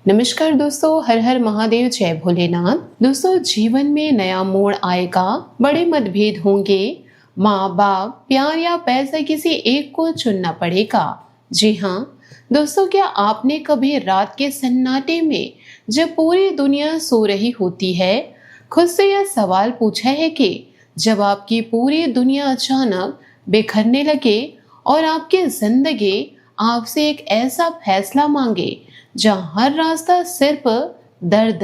नमस्कार दोस्तों, हर हर महादेव, जय भोलेनाथ। दोस्तों, जीवन में नया मोड़ आएगा, बड़े मतभेद होंगे, माँ बाप, प्यार या पैसा, किसी एक को चुनना पड़ेगा। जी हाँ दोस्तों, क्या आपने कभी रात के सन्नाटे में, जब पूरी दुनिया सो रही होती है, खुद से यह सवाल पूछा है कि जब आपकी पूरी दुनिया अचानक बिखरने लगे और आपकी जिंदगी आपसे एक ऐसा फैसला मांगे जहाँ हर रास्ता सिर्फ दर्द,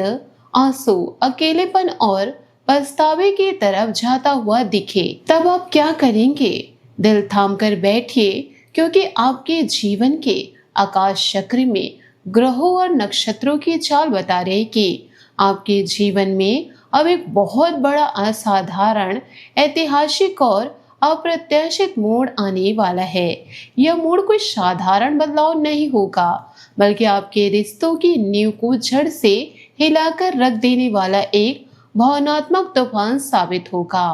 आंसू, अकेलेपन और पछतावे की तरफ जाता हुआ दिखे, तब आप क्या करेंगे? दिल थाम कर बैठिए, क्योंकि आपके जीवन के आकाश चक्र में ग्रहों और नक्षत्रों की चाल बता रहे कि आपके जीवन में अब एक बहुत बड़ा, असाधारण, ऐतिहासिक और अप्रत्याशित मोड़ आने वाला है। यह मोड़ कोई साधारण बदलाव नहीं होगा, बल्कि आपके रिश्तों की नींव को जड़ से हिलाकर रख देने वाला एक भावनात्मक तूफान साबित होगा।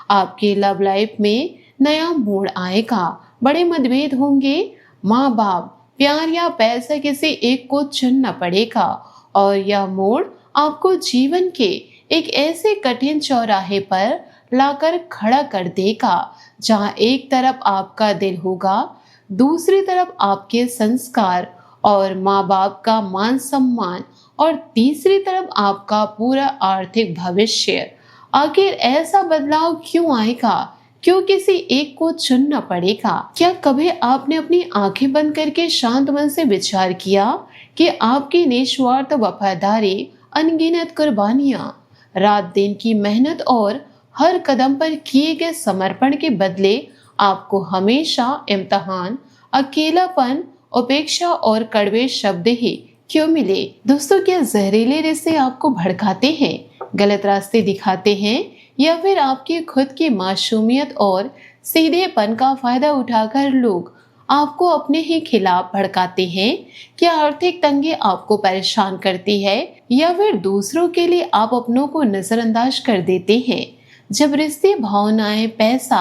आपके लव लाइफ में नया मोड़ आएगा, बड़े मतभेद होंगे, माँ बाप, प्यार या पैसा, किसी एक को चुनना पड़ेगा और यह मोड़ आपको जीवन के एक ऐसे कठिन चौराहे पर लाकर खड़ा कर देगा जहां एक तरफ आपका दिल होगा, दूसरी तरफ आपके संस्कार और माँ बाप का मान सम्मान और तीसरी तरफ आपका पूरा आर्थिक भविष्य। आखिर ऐसा बदलाव क्यों आएगा? क्यों किसी एक को चुनना पड़ेगा? क्या कभी आपने अपनी आंखें बंद करके शांत मन से विचार किया कि आपकी निस्वार्थ वफादारी, अनगिनत कुर्बानियां, रात दिन की मेहनत और हर कदम पर किए गए समर्पण के बदले आपको हमेशा इम्तिहान, अकेलापन, उपेक्षा और कड़वे शब्द ही क्यों मिले? दोस्तों, क्या जहरीले रिश्ते आपको भड़काते हैं, गलत रास्ते दिखाते हैं, या फिर आपकी खुद की मासूमियत और सीधेपन का फायदा उठाकर लोग आपको अपने ही खिलाफ भड़काते हैं? क्या आर्थिक तंगी आपको परेशान करती है, या फिर दूसरों के लिए आप अपनों को नजरअंदाज कर देते हैं? जब रिश्ते, भावनाएं, पैसा,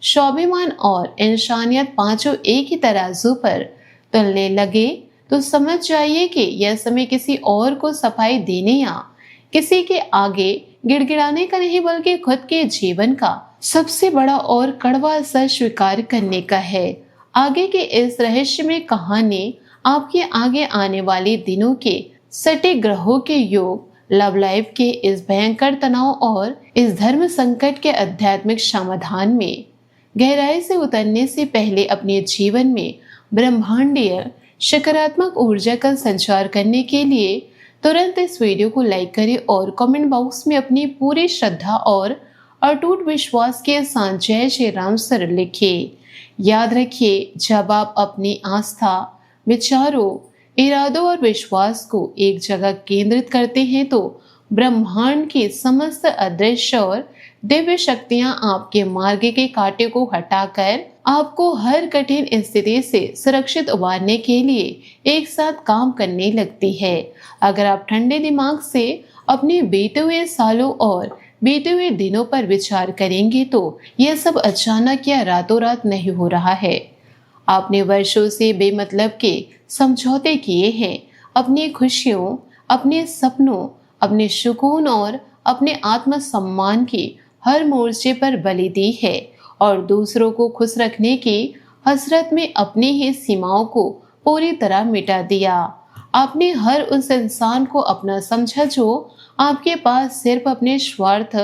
स्वाभिमान और इंसानियत पांचों एक ही तराजू पर तुलने लगे, तो समझ जाइए कि यह समय किसी और को सफाई देने या किसी के आगे गिड़गिड़ाने का नहीं, बल्कि खुद के जीवन का सबसे बड़ा और कड़वा सच स्वीकार करने का है। आगे के इस रहस्य में कहानी आपके आगे आने वाले दिनों के सटीक ग्रहों के योग, लव लाइफ के इस भयंकर तनाव और इस धर्म संकट के आध्यात्मिक समाधान में गहराई से उतरने से पहले अपने जीवन में ब्रह्मांडीय सकारात्मक ऊर्जा का संचार करने के लिए तुरंत इस वीडियो को लाइक करें और कमेंट बॉक्स में अपनी पूरी श्रद्धा और अटूट विश्वास के साथ जय श्री राम सर लिखिए। याद रखिए, जब आप अपनी आस्था, विचारों, इरादों और विश्वास को एक जगह केंद्रित करते हैं, तो ब्रह्मांड की समस्त अदृश्य और दिव्य शक्तियां आपके मार्ग के कांटे को हटाकर आपको हर कठिन स्थिति से सुरक्षित उबारने के लिए एक साथ काम करने लगती है। अगर आप ठंडे दिमाग से अपने बीते हुए सालों और बीते हुए दिनों पर विचार करेंगे, तो यह सब अचानक या रातों रात नहीं हो रहा है। आपने वर्षों से बेमतलब के समझौते किए हैं, अपनी खुशियों, अपने सपनों, अपने सुकून और अपने आत्मसम्मान की हर मोर्चे पर बलि दी है और दूसरों को खुश रखने की हसरत में अपनी ही सीमाओं को पूरी तरह मिटा दिया। आपने हर उस इंसान को अपना समझा जो आपके पास सिर्फ अपने स्वार्थ,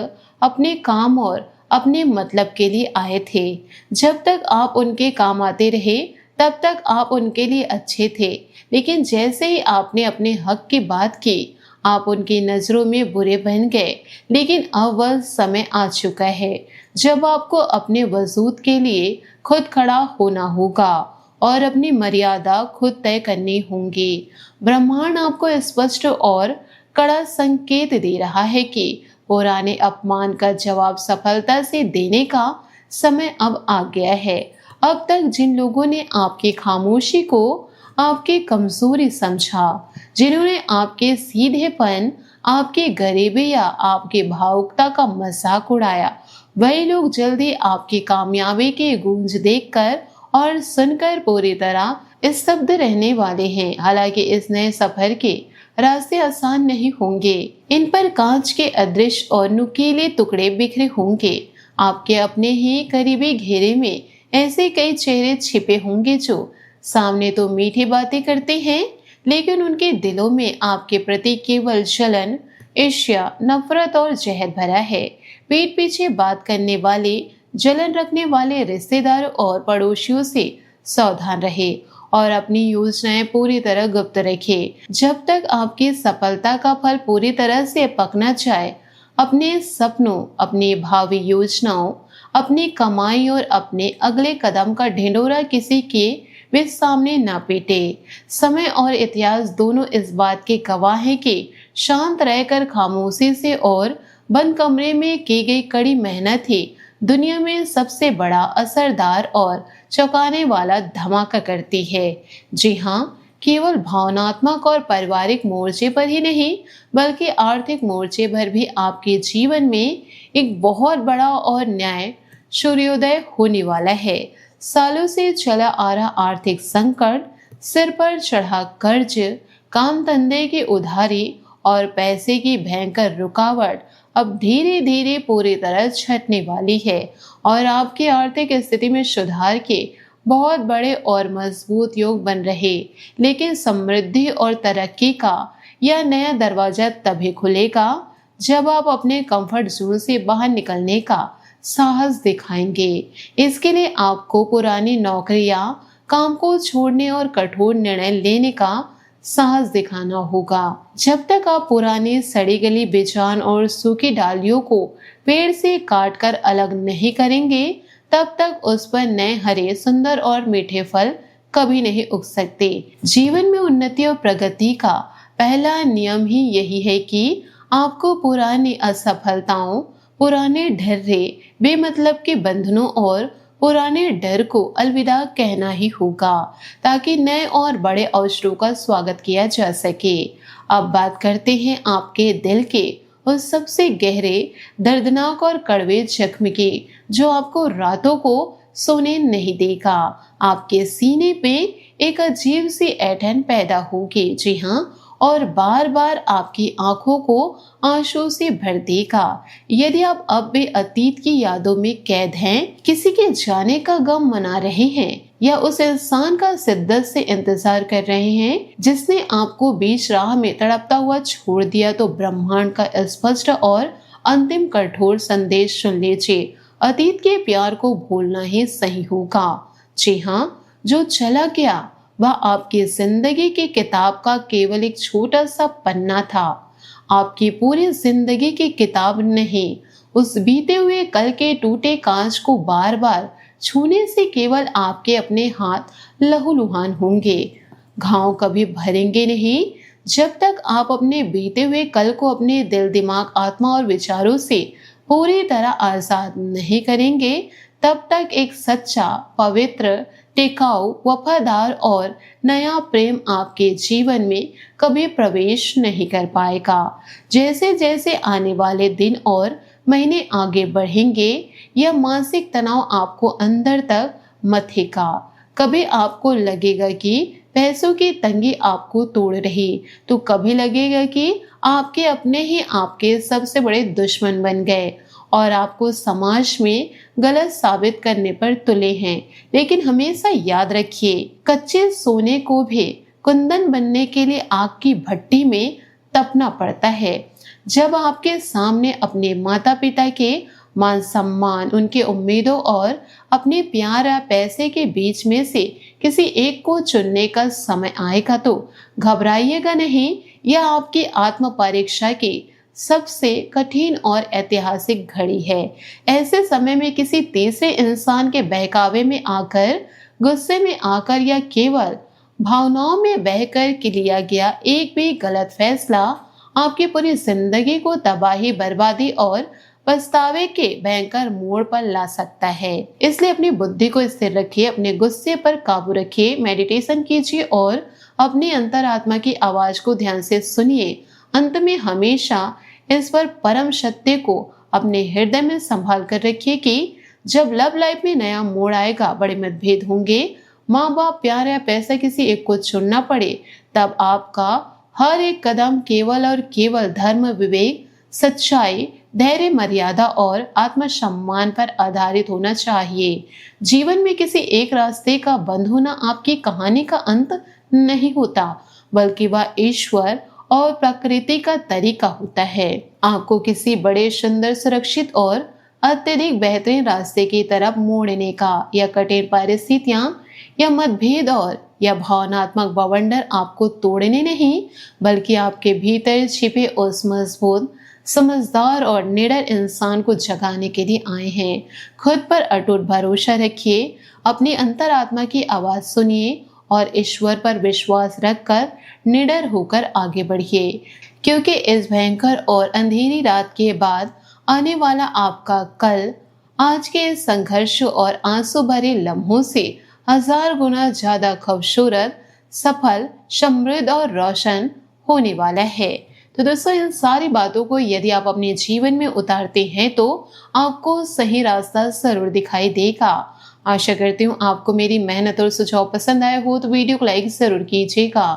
अपने काम और अपने मतलब के लिए आए थे। जब तक आप उनके काम आते रहे, तब तक आप उनके लिए अच्छे थे, लेकिन जैसे ही आपने अपने हक की बात की, आप उनकी नजरों में बुरे बन गए। लेकिन अब वह समय आ चुका है जब आपको अपने वजूद के लिए खुद खड़ा होना होगा और अपनी मर्यादा खुद तय करनी होंगी। ब्रह्मांड आपको स्पष्ट और कड़ा संकेत दे रहा है कि पुराने अपमान का जवाब सफलता से देने का समय अब आ गया है। अब तक जिन लोगों ने आपकी खामोशी को आपकी कमजोरी समझा, जिन्होंने आपके सीधेपन, आपके गरीबी या आपकी भावुकता का मजाक उड़ाया, वही लोग जल्दी आपकी कामयाबी की गूंज देखकर और सुनकर पूरी तरह स्तब्ध रहने वाले हैं। हालांकि इस नए सफर के रास्ते आसान नहीं होंगे। इन पर कांच के अदृश्य और नुकीले टुकड़े बिखरे होंगे। आपके अपने ही करीबी घेरे में ऐसे कई चेहरे छिपे होंगे जो सामने तो मीठी बातें करते हैं, लेकिन उनके दिलों में आपके प्रति केवल जलन, ईर्ष्या, नफरत और जहर भरा है। पीठ पीछे बात करने वाले, जलन रखने वाले रिश्तेदारों और पड़ोसियों से सावधान रहे और अपनी योजनाएं पूरी तरह गुप्त रखे। जब तक आपकी सफलता का फल पूरी तरह से पकना जाए, अपने सपनों, अपनी भावी योजनाओं, अपनी कमाई और अपने अगले कदम का ढिंढोरा किसी के भी सामने ना पीटे। समय और इतिहास दोनों इस बात के गवाह हैं कि शांत रहकर खामोशी से और बंद कमरे में की गई कड़ी मेहनत ही दुनिया में सबसे बड़ा, असरदार और चौंकाने वाला धमाका करती है। जी हाँ, केवल भावनात्मक और पारिवारिक मोर्चे पर ही नहीं, बल्कि आर्थिक मोर्चे पर भी आपके जीवन में एक बहुत बड़ा और न्याय सूर्योदय होने वाला है। सालों से चला आ रहा आर्थिक संकट, सिर पर चढ़ा कर्ज, काम धंधे की उधारी और पैसे की भयंकर रुकावट अब धीरे धीरे पूरी तरह छटने वाली है और आपकी आर्थिक स्थिति में सुधार के बहुत बड़े और मजबूत योग बन रहे। लेकिन समृद्धि और तरक्की का यह नया दरवाजा तभी खुलेगा जब आप अपने कंफर्ट जोन से बाहर निकलने का साहस दिखाएंगे। इसके लिए आपको पुरानी नौकरियां, काम को छोड़ने और कठोर निर्णय लेने का साहस दिखाना होगा। जब तक आप पुरानी सड़ी गली बेजान और सूखी डालियों को पेड़ से काटकर अलग नहीं करेंगे, तब तक उस पर नए हरे, सुंदर और मीठे फल कभी नहीं उग सकते। जीवन में उन्नति और प्रगति का पहला नियम ही यही है कि आपको पुरानी असफलताओं, पुराने ढर्रे, बेमतलब के बंधनों और पुराने डर को अलविदा कहना ही होगा, ताकि नए और बड़े अवसरों का स्वागत किया जा सके। अब बात करते हैं आपके दिल के उस सबसे गहरे, दर्दनाक और कड़वे जख्म की, जो आपको रातों को सोने नहीं देगा। आपके सीने पे एक अजीब सी ऐंठन पैदा होगी, जी हाँ, और बार बार आपकी आंखों को आंसू से भर देगा। यदि आप अब भी अतीत की यादों में कैद हैं, किसी के जाने का गम मना रहे हैं या उस इंसान का शिद्दत से इंतजार कर रहे हैं जिसने आपको बीच राह में तड़पता हुआ छोड़ दिया, तो ब्रह्मांड का स्पष्ट और अंतिम कठोर संदेश सुन लीजिए। अतीत के प्यार को भूलना ही सही होगा। जी हाँ, जो चला गया वह आपकी जिंदगी की किताब का केवल एक छोटा सा पन्ना था, आपकी पूरी जिंदगी की किताब नहीं। उस बीते हुए कल के टूटे कांच को बार बार छूने से केवल आपके अपने हाथ लहूलुहान होंगे, घाव कभी भरेंगे नहीं। जब तक आप अपने बीते हुए कल को अपने दिल, दिमाग, आत्मा और विचारों से पूरी तरह आजाद नहीं करेंगे, तब तक एक सच्चा, पवित्र, टिकाऊ, वफादार और नया प्रेम आपके जीवन में कभी प्रवेश नहीं कर पाएगा। जैसे जैसे आने वाले दिन और महीने आगे बढ़ेंगे, यह मानसिक तनाव आपको अंदर तक मथेगा। कभी आपको लगेगा कि पैसों की तंगी आपको तोड़ रही, तो कभी लगेगा कि आपके अपने ही आपके सबसे बड़े दुश्मन बन गए और आपको समाज में गलत साबित करने पर तुले हैं। लेकिन हमेशा याद रखिए, कच्चे सोने को भी कुंदन बनने के लिए आग की भट्टी में तपना पड़ता है। जब आपके सामने अपने माता पिता के मान सम्मान, उनके उम्मीदों और अपने प्यार या पैसे के बीच में से किसी एक को चुनने का समय आएगा, तो घबराइएगा नहीं। यह आपकी आत्म परीक्षा की सबसे कठिन और ऐतिहासिक घड़ी है। ऐसे समय में किसी तीसरे इंसान के बहकावे में आकर, गुस्से में आकर या केवल भावनाओं में बहकर लिया गया एक भी गलत फैसला आपकी पूरी जिंदगी को तबाही, बर्बादी और पछतावे के भयंकर मोड़ पर ला सकता है। इसलिए अपनी बुद्धि को स्थिर रखिए, अपने गुस्से पर काबू रखिए, मेडिटेशन कीजिए और अपनी अंतरात्मा की आवाज को ध्यान से सुनिए। अंत में हमेशा इस पर परम सत्य को अपने हृदय में संभाल कर रखिए कि जब लव लाइफ में नया मोड़ आएगा, बड़े मतभेद होंगे, माँ बाप, प्यार या पैसा किसी एक को चुनना पड़े, तब आपका हर एक कदम केवल और केवल धर्म, विवेक, सच्चाई, धैर्य, मर्यादा और आत्मसम्मान पर आधारित होना चाहिए। जीवन में किसी एक रास्ते का बंद होना आपकी कहानी का अंत नहीं होता, बल्कि वह ईश्वर और प्रकृति का तरीका होता है आपको किसी बड़े, सुंदर, सुरक्षित और अत्यधिक बेहतरीन रास्ते की तरफ मोड़ने का। या कठिन परिस्थितियां या मतभेद और या भावनात्मक बवंडर आपको तोड़ने नहीं, बल्कि आपके भीतर छिपे उस मजबूत, समझदार और निडर इंसान को जगाने के लिए आए हैं। खुद पर अटूट भरोसा रखिए, अपनी अंतरात्मा की आवाज सुनिए और ईश्वर पर विश्वास रखकर निडर होकर आगे बढ़िए, क्योंकि इस भयंकर और अंधेरी रात के बाद आने वाला आपका कल आज के इस संघर्ष और आंसू भरे लम्हों से 1000 गुना ज्यादा खूबसूरत, सफल, समृद्ध और रोशन होने वाला है। तो दोस्तों, इन सारी बातों को यदि आप अपने जीवन में उतारते हैं तो आपको सही रास्ता जरूर दिखाई देगा। आशा करती हूँ आपको मेरी मेहनत और सुझाव पसंद आए हो तो वीडियो को लाइक जरूर कीजिएगा,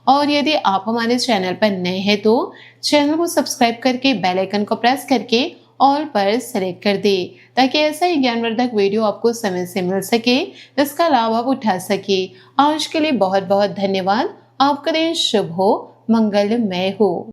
और यदि आप हमारे चैनल पर नए हैं तो चैनल को सब्सक्राइब करके बेल आइकन को प्रेस करके ऑल पर सेलेक्ट कर दे, ताकि ऐसा ही ज्ञानवर्धक वीडियो आपको समय से मिल सके, इसका लाभ आप उठा सके। आज के लिए बहुत बहुत धन्यवाद। आपका दिन शुभ हो, मंगलमय हो।